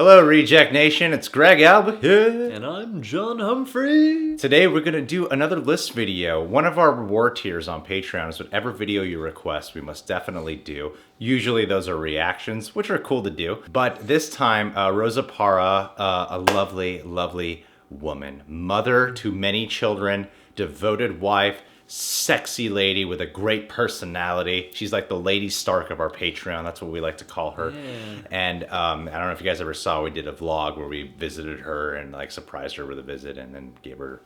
Hello, Reject Nation. It's Greg Alba here. And I'm John Humphrey. Today, we're going to do another list video. One of our reward tiers on Patreon is whatever video you request, we must definitely do. Usually, those are reactions, which are cool to do. But this time, Rosa Parra, a lovely, lovely woman. Mother to many children, devoted wife, sexy lady with a great personality. She's like the Lady Stark of our Patreon. That's what we like to call her. Yeah. And I don't know if you guys ever saw, we did a vlog where we visited her and like surprised her with a visit and then gave her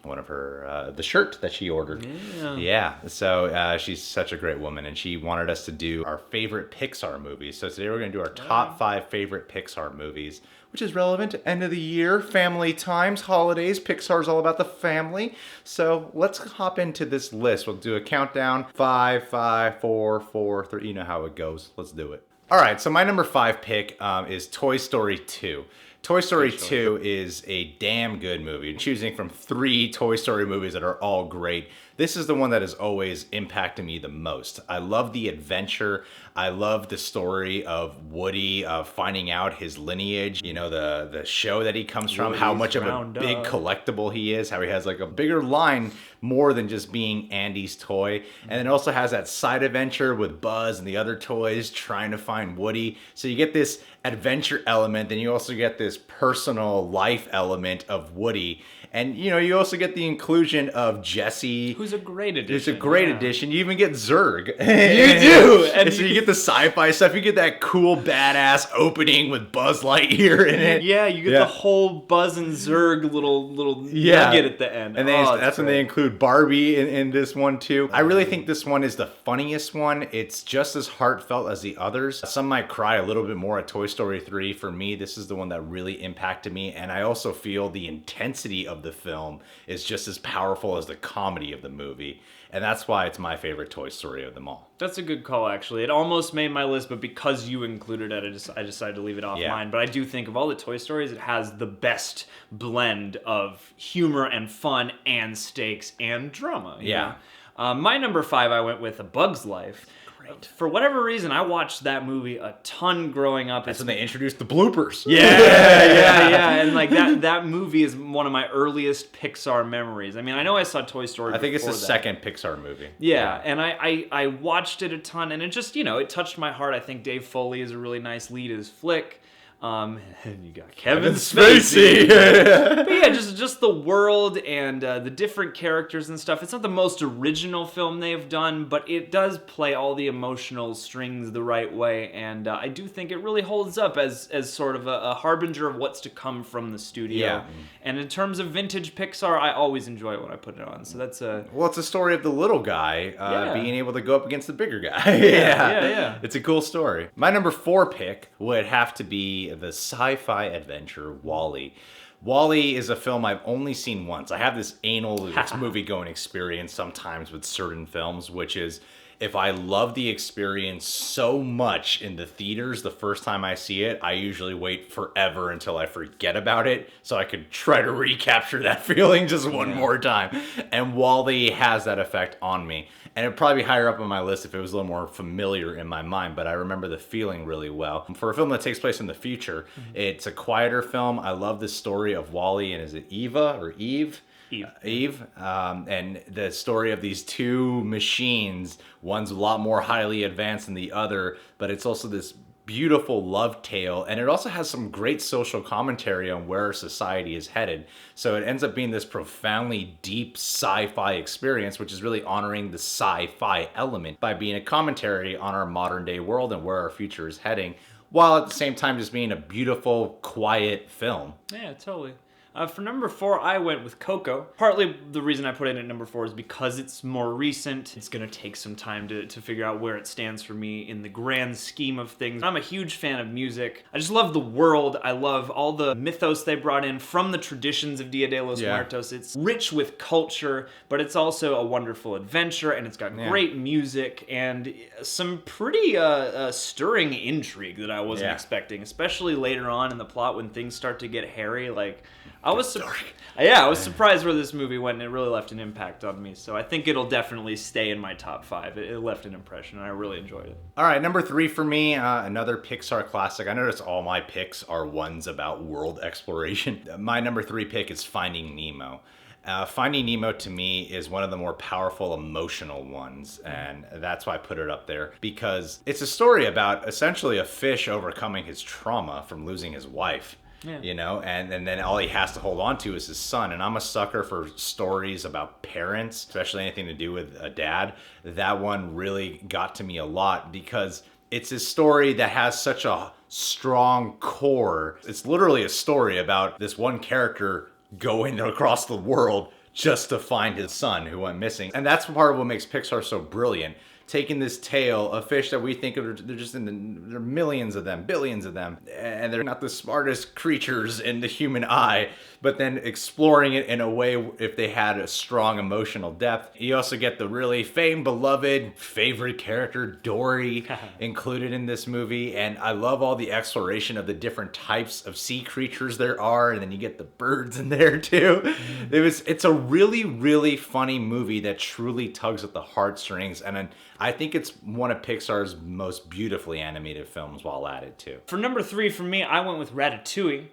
one of her, the shirt that she ordered. Yeah. So she's such a great woman and she wanted us to do our favorite Pixar movies. So today we're going to do our top 5 favorite Pixar movies, which is relevant to end of the year, family times, holidays. Pixar's all about the family. So let's hop into this list. We'll do a countdown. 5, 5, 4, 4, 3. You know how it goes. Let's do it. All right, so my number 5 pick is Toy Story 2. Toy Story 2 is a damn good movie. I'm choosing from 3 Toy Story movies that are all great. This is the one that has always impacted me the most. I love the adventure. I love the story of Woody finding out his lineage. You know, the show that he comes from, Woody's how much of a big collectible he is, how he has like a bigger line more than just being Andy's toy. And then it also has that side adventure with Buzz and the other toys trying to find Woody. So you get this adventure element, then you also get this personal life element of Woody. And, you know, you also get the inclusion of Jessie. Who's a great addition. Who's a great addition. You even get Zurg. You do! And so you get the sci-fi stuff. You get that cool, badass opening with Buzz Lightyear in it. Yeah, you get the whole Buzz and Zurg little nugget at the end. And that's when they include Barbie in this one, too. I really think this one is the funniest one. It's just as heartfelt as the others. Some might cry a little bit more at Toy Story 3. For me, this is the one that really impacted me. And I also feel the intensity of the film is just as powerful as the comedy of the movie, and that's why it's my favorite Toy Story of them all. That's a good call, actually. It almost made my list, but because you included it, I decided to leave it off mine. But I do think of all the Toy Stories, it has the best blend of humor and fun and stakes and drama. You know? My number 5, I went with A Bug's Life. For whatever reason, I watched that movie a ton growing up. That's when they introduced the bloopers. Yeah. And like that movie is one of my earliest Pixar memories. I mean, I know I saw Toy Story. I think it's the second Pixar movie. Yeah, and I watched it a ton, and it just, you know, it touched my heart. I think Dave Foley is a really nice lead as Flick. And you got Kevin Spacey. But yeah, just the world and the different characters and stuff. It's not the most original film they've done, but it does play all the emotional strings the right way, and I do think it really holds up as sort of a harbinger of what's to come from the studio. Yeah. And in terms of vintage Pixar, I always enjoy it when I put it on. So that's well, it's a story of the little guy being able to go up against the bigger guy. Yeah. It's a cool story. My number 4 pick would have to be the sci-fi adventure WALL-E. WALL-E is a film I've only seen once. I have this anal movie-going experience sometimes with certain films, which is if I love the experience so much in the theaters the first time I see it, I usually wait forever until I forget about it so I could try to recapture that feeling just one more time. And WALL-E has that effect on me. And it'd probably be higher up on my list if it was a little more familiar in my mind, but I remember the feeling really well. For a film that takes place in the future, it's a quieter film. I love the story of WALL-E, and is it Eva or Eve? Eve. And the story of these 2 machines. One's a lot more highly advanced than the other, but it's also this beautiful love tale, and it also has some great social commentary on where our society is headed. So it ends up being this profoundly deep sci-fi experience, which is really honoring the sci-fi element by being a commentary on our modern day world and where our future is heading, while at the same time just being a beautiful, quiet film. Yeah, totally. For number 4, I went with Coco. Partly the reason I put it at number 4 is because it's more recent. It's going to take some time to figure out where it stands for me in the grand scheme of things. I'm a huge fan of music. I just love the world. I love all the mythos they brought in from the traditions of Dia de los Muertos. It's rich with culture, but it's also a wonderful adventure, and it's got great music and some pretty stirring intrigue that I wasn't expecting, especially later on in the plot when things start to get hairy. Like, I was I was surprised where this movie went, and it really left an impact on me. So I think it'll definitely stay in my top 5. It left an impression, and I really enjoyed it. All right, number 3 for me, another Pixar classic. I notice all my picks are ones about world exploration. My number 3 pick is Finding Nemo. Finding Nemo to me is one of the more powerful emotional ones, and that's why I put it up there, because it's a story about essentially a fish overcoming his trauma from losing his wife. Yeah. You know, and then all he has to hold on to is his son. And I'm a sucker for stories about parents, especially anything to do with a dad. That one really got to me a lot because it's a story that has such a strong core. It's literally a story about this one character going across the world just to find his son who went missing. And that's part of what makes Pixar so brilliant. Taking this tale of fish that we think of, they're just there are millions of them, billions of them, and they're not the smartest creatures in the human eye, but then exploring it in a way if they had a strong emotional depth. You also get the really famed, beloved, favorite character, Dory, included in this movie, and I love all the exploration of the different types of sea creatures there are, and then you get the birds in there too. It's a really, really funny movie that truly tugs at the heartstrings, and I think it's one of Pixar's most beautifully animated films while at it, too. For number 3, for me, I went with Ratatouille,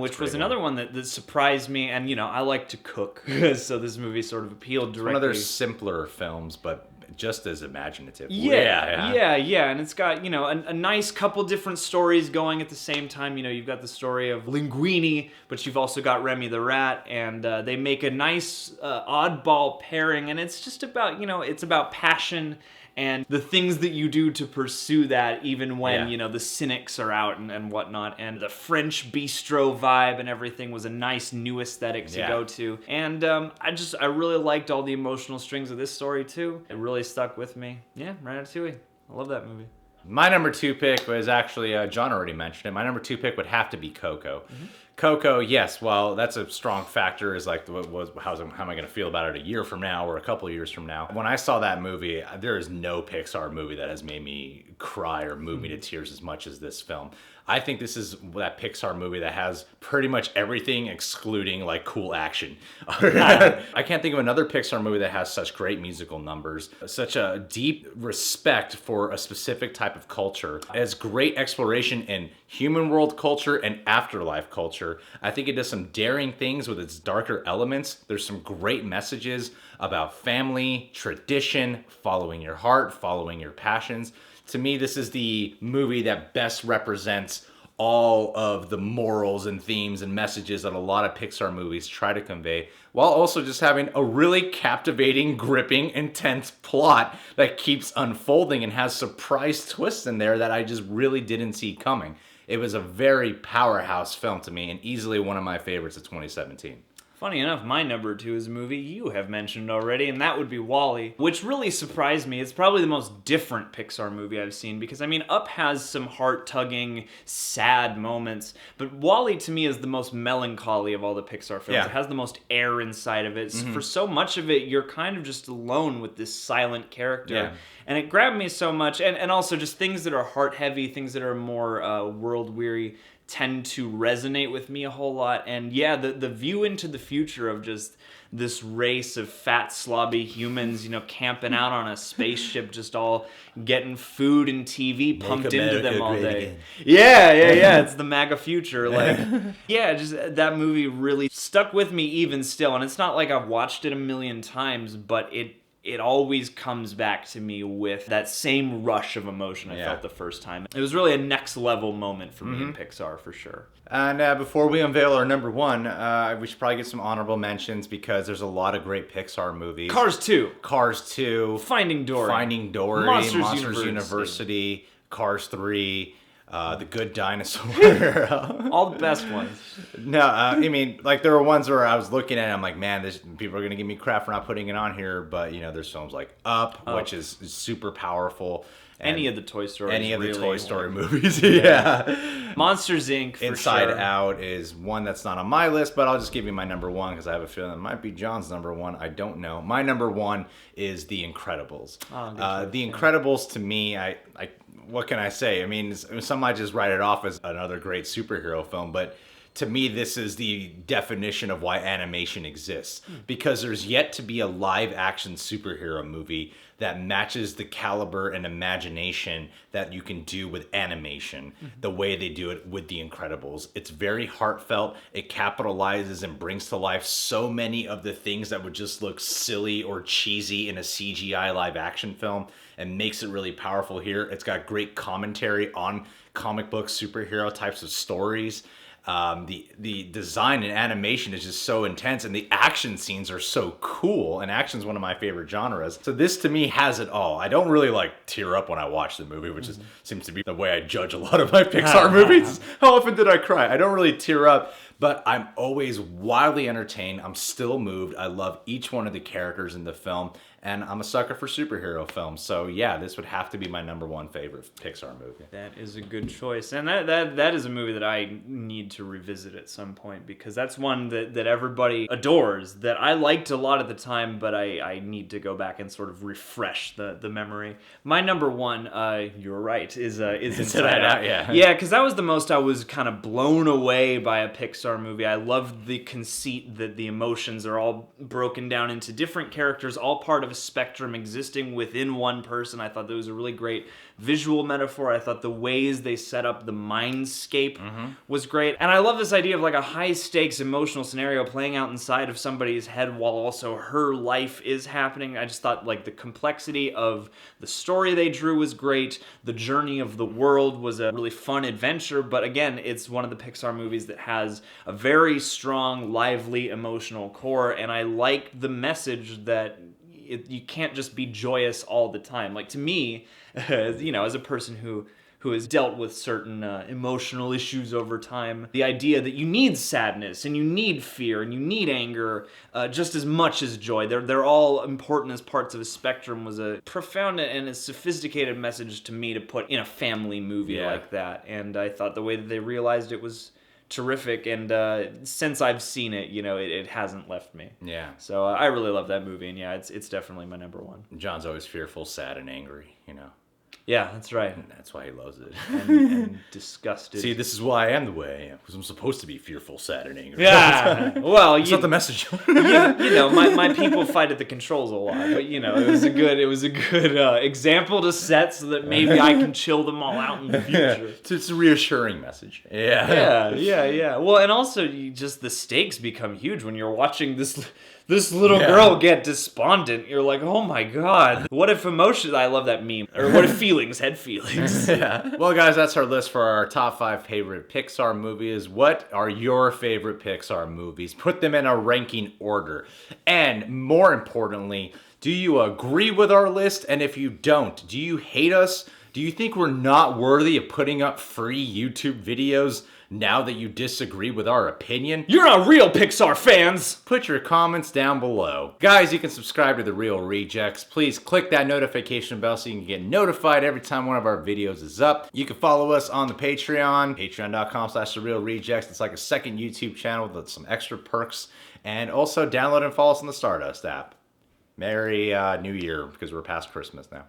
which was another one that surprised me. And, you know, I like to cook, so this movie sort of appealed directly. One of their simpler films, but just as imaginative. Yeah. And it's got, you know, a nice couple different stories going at the same time. You know, you've got the story of Linguini, but you've also got Remy the Rat, and they make a nice oddball pairing, and it's just about, you know, it's about passion and the things that you do to pursue that, even when, you know, the cynics are out and whatnot. And the French bistro vibe and everything was a nice new aesthetic to go to. And I really liked all the emotional strings of this story too. It really stuck with me. Yeah, Ratatouille. I love that movie. My number 2 pick was actually, John already mentioned it. My number 2 pick would have to be Coco. Coco, yes, well, that's a strong factor, is like, how am I going to feel about it a year from now or a couple of years from now? When I saw that movie, there is no Pixar movie that has made me cry or move me to tears as much as this film. I think this is that Pixar movie that has pretty much everything excluding like cool action. I can't think of another Pixar movie that has such great musical numbers, such a deep respect for a specific type of culture, it has great exploration in human world culture and afterlife culture. I think it does some daring things with its darker elements. There's some great messages about family, tradition, following your heart, following your passions. To me, this is the movie that best represents all of the morals and themes and messages that a lot of Pixar movies try to convey, while also just having a really captivating, gripping, intense plot that keeps unfolding and has surprise twists in there that I just really didn't see coming. It was a very powerhouse film to me, and easily one of my favorites of 2017. Funny enough, my number 2 is a movie you have mentioned already, and that would be WALL-E, which really surprised me. It's probably the most different Pixar movie I've seen, because, I mean, Up has some heart-tugging, sad moments, but WALL-E to me is the most melancholy of all the Pixar films. Yeah. It has the most air inside of it. For so much of it, you're kind of just alone with this silent character. Yeah. And it grabbed me so much, and also just things that are heart-heavy, things that are more world-weary, tend to resonate with me a whole lot. And yeah, the view into the future of just this race of fat, slobby humans, you know, camping out on a spaceship, just all getting food and TV pumped into them all day. Yeah, it's the MAGA future. Like, yeah, just that movie really stuck with me even still. And it's not like I've watched it a million times, but it always comes back to me with that same rush of emotion I felt the first time. It was really a next level moment for me in Pixar, for sure. And before we unveil our number 1, we should probably get some honorable mentions, because there's a lot of great Pixar movies. Cars 2. Cars 2. Finding Dory. Monsters University. Cars 3. The Good Dinosaur. All the best ones. No, I mean, like, there were ones where I was looking at it, I'm like, man, people are going to give me crap for not putting it on here. But, you know, there's films like Up, which is super powerful. Any of the Toy Story movies. Yeah. Monsters, Inc. for Inside sure. Out is one that's not on my list, but I'll just give you my number 1, because I have a feeling it might be John's number 1. I don't know. My number 1 is The Incredibles. The Incredibles, to me, what can I say? I mean, some might just write it off as another great superhero film, but to me, this is the definition of why animation exists. Because there's yet to be a live action superhero movie that matches the caliber and imagination that you can do with animation, the way they do it with The Incredibles. It's very heartfelt. It capitalizes and brings to life so many of the things that would just look silly or cheesy in a CGI live action film, and makes it really powerful here. It's got great commentary on comic book superhero types of stories. The design and animation is just so intense, and the action scenes are so cool, and action is one of my favorite genres. So this to me has it all. I don't really like tear up when I watch the movie, which seems to be the way I judge a lot of my Pixar movies. How often did I cry? I don't really tear up, but I'm always wildly entertained. I'm still moved. I love each one of the characters in the film, and I'm a sucker for superhero films. So yeah, this would have to be my #1 favorite Pixar movie. That is a good choice. And that is a movie that I need to revisit at some point, because that's one that everybody adores, that I liked a lot at the time, but I need to go back and sort of refresh the memory. My #1, you're right, is Inside Out. Yeah, because that was the most I was kind of blown away by a Pixar movie. I loved the conceit that the emotions are all broken down into different characters, all part of a spectrum existing within one person. I thought that was a really great visual metaphor. I thought the ways they set up the mindscape was great. And I love this idea of like a high stakes emotional scenario playing out inside of somebody's head while also her life is happening. I just thought like the complexity of the story they drew was great. The journey of the world was a really fun adventure. But again, it's one of the Pixar movies that has a very strong, lively, emotional core. And I like the message that you can't just be joyous all the time. Like, to me, as a person who has dealt with certain emotional issues over time, the idea that you need sadness and you need fear and you need anger just as much as joy. They're all important as parts of a spectrum was a profound and a sophisticated message to me to put in a family movie like that. And I thought the way that they realized it was terrific, and since I've seen it, it hasn't left me. Yeah. So I really love that movie, and yeah, it's definitely my #1. John's always fearful, sad, and angry, Yeah, that's right. And that's why he loves it. And disgusted. See, this is why I am the way I am, because I'm supposed to be fearful, sad, and angry. Yeah. Well, That's not the message. my people fight at the controls a lot, but it was a good example to set so that maybe I can chill them all out in the future. It's a reassuring message. Yeah. Well, and also just the stakes become huge when you're watching this little girl get despondent. You're like, oh my god, what if emotions? I love that meme. Or what if feelings had feelings? Yeah. Well, guys, that's our list for our top 5 favorite Pixar movies. What are your favorite Pixar movies? Put them in a ranking order. And more importantly, do you agree with our list? And if you don't, do you hate us? Do you think we're not worthy of putting up free YouTube videos now that you disagree with our opinion? You're not real Pixar fans! Put your comments down below. Guys, you can subscribe to The Real Rejects. Please click that notification bell so you can get notified every time one of our videos is up. You can follow us on the Patreon, patreon.com/TheRealRejects. It's like a second YouTube channel with some extra perks. And also download and follow us on the Stardust app. Merry New Year, because we're past Christmas now.